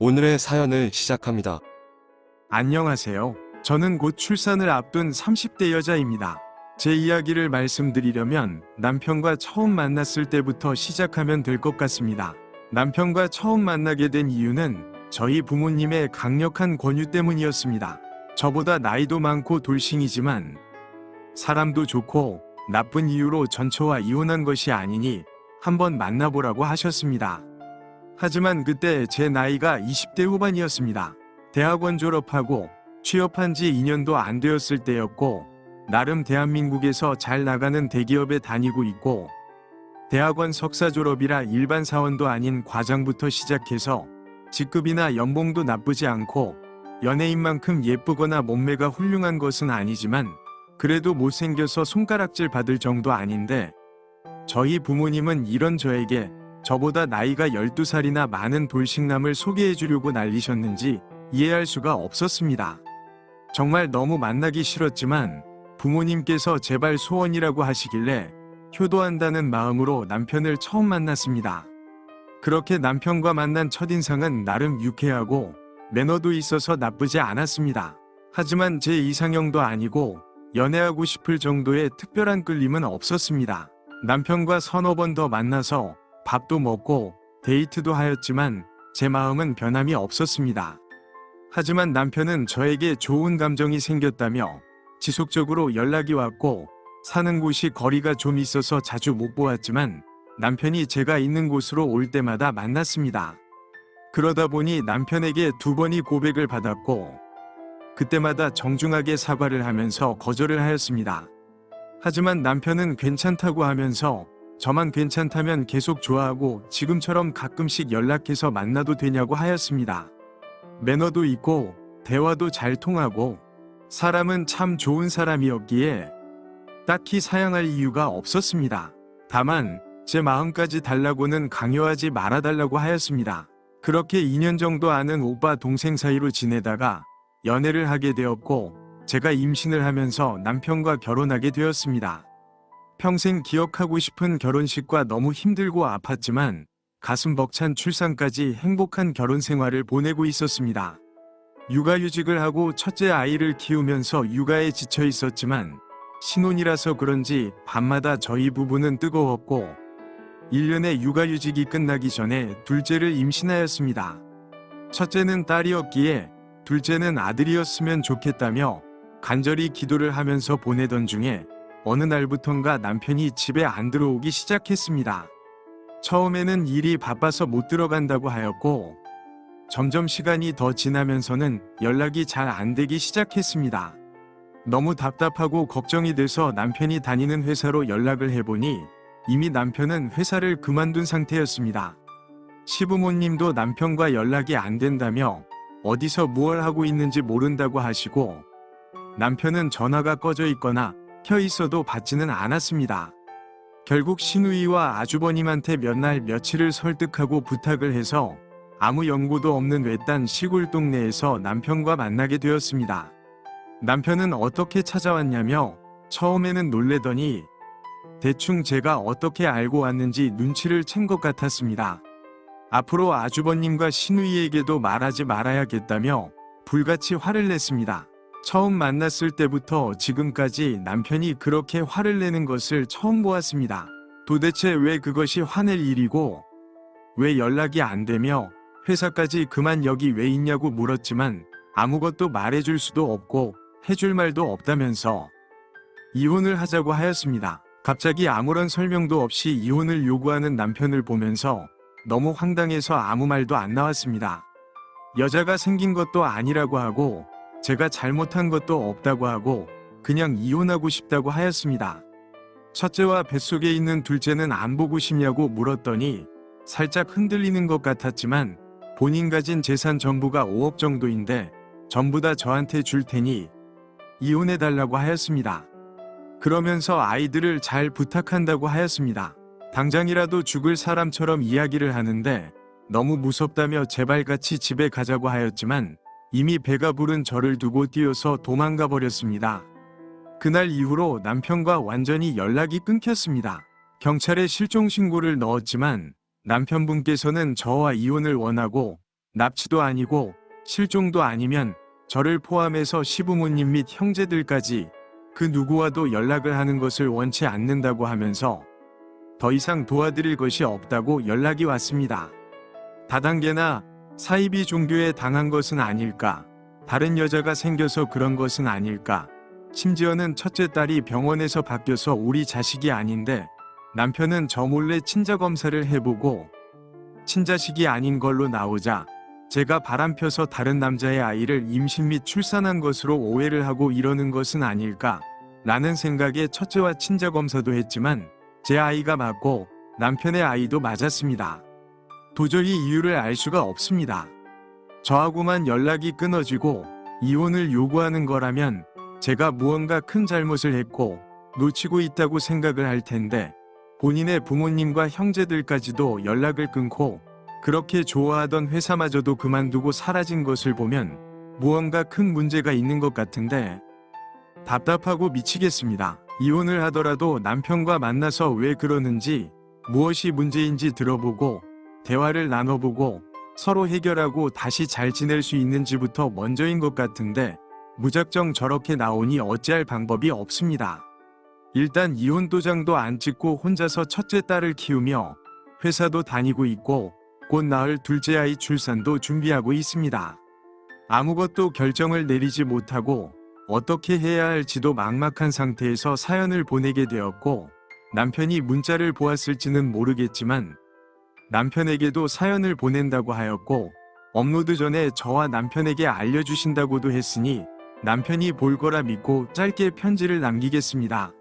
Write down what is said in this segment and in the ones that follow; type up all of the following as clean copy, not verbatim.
오늘의 사연을 시작합니다. 안녕하세요. 저는 곧 출산을 앞둔 30대 여자입니다. 제 이야기를 말씀드리려면 남편과 처음 만났을 때부터 시작하면 될 것 같습니다. 남편과 처음 만나게 된 이유는 저희 부모님의 강력한 권유 때문이었습니다. 저보다 나이도 많고 돌싱이지만 사람도 좋고 나쁜 이유로 전처와 이혼한 것이 아니니 한번 만나보라고 하셨습니다. 하지만 그때 제 나이가 20대 후반이었습니다. 대학원 졸업하고 취업한 지 2년도 안 되었을 때였고, 나름 대한민국에서 잘 나가는 대기업에 다니고 있고, 대학원 석사 졸업이라 일반 사원도 아닌 과장부터 시작해서 직급이나 연봉도 나쁘지 않고, 연예인만큼 예쁘거나 몸매가 훌륭한 것은 아니지만 그래도 못생겨서 손가락질 받을 정도 아닌데, 저희 부모님은 이런 저에게 저보다 나이가 12살이나 많은 돌싱남을 소개해주려고 난리셨는지 이해할 수가 없었습니다. 정말 너무 만나기 싫었지만 부모님께서 제발 소원이라고 하시길래 효도한다는 마음으로 남편을 처음 만났습니다. 그렇게 남편과 만난 첫인상은 나름 유쾌하고 매너도 있어서 나쁘지 않았습니다. 하지만 제 이상형도 아니고 연애하고 싶을 정도의 특별한 끌림은 없었습니다. 남편과 서너 번 더 만나서 밥도 먹고 데이트도 하였지만 제 마음은 변함이 없었습니다. 하지만 남편은 저에게 좋은 감정이 생겼다며 지속적으로 연락이 왔고, 사는 곳이 거리가 좀 있어서 자주 못 보았지만 남편이 제가 있는 곳으로 올 때마다 만났습니다. 그러다 보니 남편에게 2번이 고백을 받았고, 그때마다 정중하게 사과를 하면서 거절을 하였습니다. 하지만 남편은 괜찮다고 하면서 저만 괜찮다면 계속 좋아하고 지금처럼 가끔씩 연락해서 만나도 되냐고 하였습니다. 매너도 있고 대화도 잘 통하고 사람은 참 좋은 사람이었기에 딱히 사양할 이유가 없었습니다. 다만 제 마음까지 달라고는 강요하지 말아달라고 하였습니다. 그렇게 2년 정도 아는 오빠 동생 사이로 지내다가 연애를 하게 되었고, 제가 임신을 하면서 남편과 결혼하게 되었습니다. 평생 기억하고 싶은 결혼식과 너무 힘들고 아팠지만 가슴 벅찬 출산까지 행복한 결혼 생활을 보내고 있었습니다. 육아휴직을 하고 첫째 아이를 키우면서 육아에 지쳐 있었지만 신혼이라서 그런지 밤마다 저희 부부는 뜨거웠고, 1년의 육아휴직이 끝나기 전에 둘째를 임신하였습니다. 첫째는 딸이었기에 둘째는 아들이었으면 좋겠다며 간절히 기도를 하면서 보내던 중에 어느 날부턴가 남편이 집에 안 들어오기 시작했습니다. 처음에는 일이 바빠서 못 들어간다고 하였고, 점점 시간이 더 지나면서는 연락이 잘 안 되기 시작했습니다. 너무 답답하고 걱정이 돼서 남편이 다니는 회사로 연락을 해보니 이미 남편은 회사를 그만둔 상태였습니다. 시부모님도 남편과 연락이 안 된다며 어디서 무얼 하고 있는지 모른다고 하시고, 남편은 전화가 꺼져 있거나 켜 있어도 받지는 않았습니다. 결국 시누이와 아주버님한테 몇 날 며칠을 설득하고 부탁을 해서 아무 연고도 없는 외딴 시골 동네에서 남편과 만나게 되었습니다. 남편은 어떻게 찾아왔냐며 처음에는 놀래더니 대충 제가 어떻게 알고 왔는지 눈치를 챈 것 같았습니다. 앞으로 아주버님과 시누이에게도 말하지 말아야겠다며 불같이 화를 냈습니다. 처음 만났을 때부터 지금까지 남편이 그렇게 화를 내는 것을 처음 보았습니다. 도대체 왜 그것이 화낼 일이고 왜 연락이 안 되며 회사까지 그만 여기 왜 있냐고 물었지만 아무것도 말해줄 수도 없고 해줄 말도 없다면서 이혼을 하자고 하였습니다. 갑자기 아무런 설명도 없이 이혼을 요구하는 남편을 보면서 너무 황당해서 아무 말도 안 나왔습니다. 여자가 생긴 것도 아니라고 하고 제가 잘못한 것도 없다고 하고 그냥 이혼하고 싶다고 하였습니다. 첫째와 뱃속에 있는 둘째는 안 보고 싶냐고 물었더니 살짝 흔들리는 것 같았지만 본인 가진 재산 전부가 5억 정도인데 전부 다 저한테 줄 테니 이혼해달라고 하였습니다. 그러면서 아이들을 잘 부탁한다고 하였습니다. 당장이라도 죽을 사람처럼 이야기를 하는데 너무 무섭다며 제발 같이 집에 가자고 하였지만 이미 배가 부른 저를 두고 뛰어서 도망가 버렸습니다. 그날 이후로 남편과 완전히 연락이 끊겼습니다. 경찰에 실종 신고를 넣었지만 남편분께서는 저와 이혼을 원하고 납치도 아니고 실종도 아니면 저를 포함해서 시부모님 및 형제들까지 그 누구와도 연락을 하는 것을 원치 않는다고 하면서 더 이상 도와드릴 것이 없다고 연락이 왔습니다. 다단계나 사이비 종교에 당한 것은 아닐까? 다른 여자가 생겨서 그런 것은 아닐까? 심지어는 첫째 딸이 병원에서 바뀌어서 우리 자식이 아닌데 남편은 저 몰래 친자 검사를 해보고 친자식이 아닌 걸로 나오자 제가 바람펴서 다른 남자의 아이를 임신 및 출산한 것으로 오해를 하고 이러는 것은 아닐까? 라는 생각에 첫째와 친자 검사도 했지만 제 아이가 맞고 남편의 아이도 맞았습니다. 도저히 이유를 알 수가 없습니다. 저하고만 연락이 끊어지고 이혼을 요구하는 거라면 제가 무언가 큰 잘못을 했고 놓치고 있다고 생각을 할 텐데 본인의 부모님과 형제들까지도 연락을 끊고 그렇게 좋아하던 회사마저도 그만두고 사라진 것을 보면 무언가 큰 문제가 있는 것 같은데 답답하고 미치겠습니다. 이혼을 하더라도 남편과 만나서 왜 그러는지 무엇이 문제인지 들어보고 대화를 나눠보고 서로 해결하고 다시 잘 지낼 수 있는지부터 먼저인 것 같은데 무작정 저렇게 나오니 어찌할 방법이 없습니다. 일단 이혼 도장도 안 찍고 혼자서 첫째 딸을 키우며 회사도 다니고 있고 곧 낳을 둘째 아이 출산도 준비하고 있습니다. 아무것도 결정을 내리지 못하고 어떻게 해야 할지도 막막한 상태에서 사연을 보내게 되었고 남편이 문자를 보았을지는 모르겠지만 남편에게도 사연을 보낸다고 하였고 업로드 전에 저와 남편에게 알려주신다고도 했으니 남편이 볼 거라 믿고 짧게 편지를 남기겠습니다.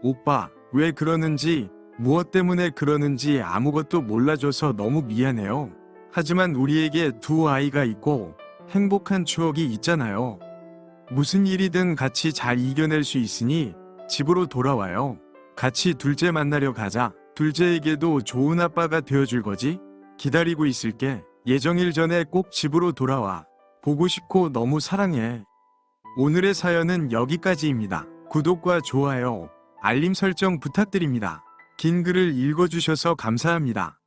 오빠, 왜 그러는지, 무엇 때문에 그러는지 아무것도 몰라줘서 너무 미안해요. 하지만 우리에게 두 아이가 있고 행복한 추억이 있잖아요. 무슨 일이든 같이 잘 이겨낼 수 있으니 집으로 돌아와요. 같이 둘째 만나려 가자. 둘째에게도 좋은 아빠가 되어줄 거지? 기다리고 있을게. 예정일 전에 꼭 집으로 돌아와. 보고 싶고 너무 사랑해. 오늘의 사연은 여기까지입니다. 구독과 좋아요, 알림 설정 부탁드립니다. 긴 글을 읽어주셔서 감사합니다.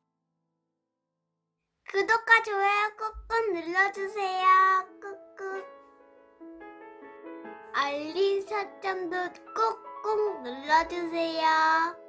구독과 좋아요 꾹꾹 눌러주세요. 꾹꾹. 알림 설정도 꾹꾹 눌러주세요.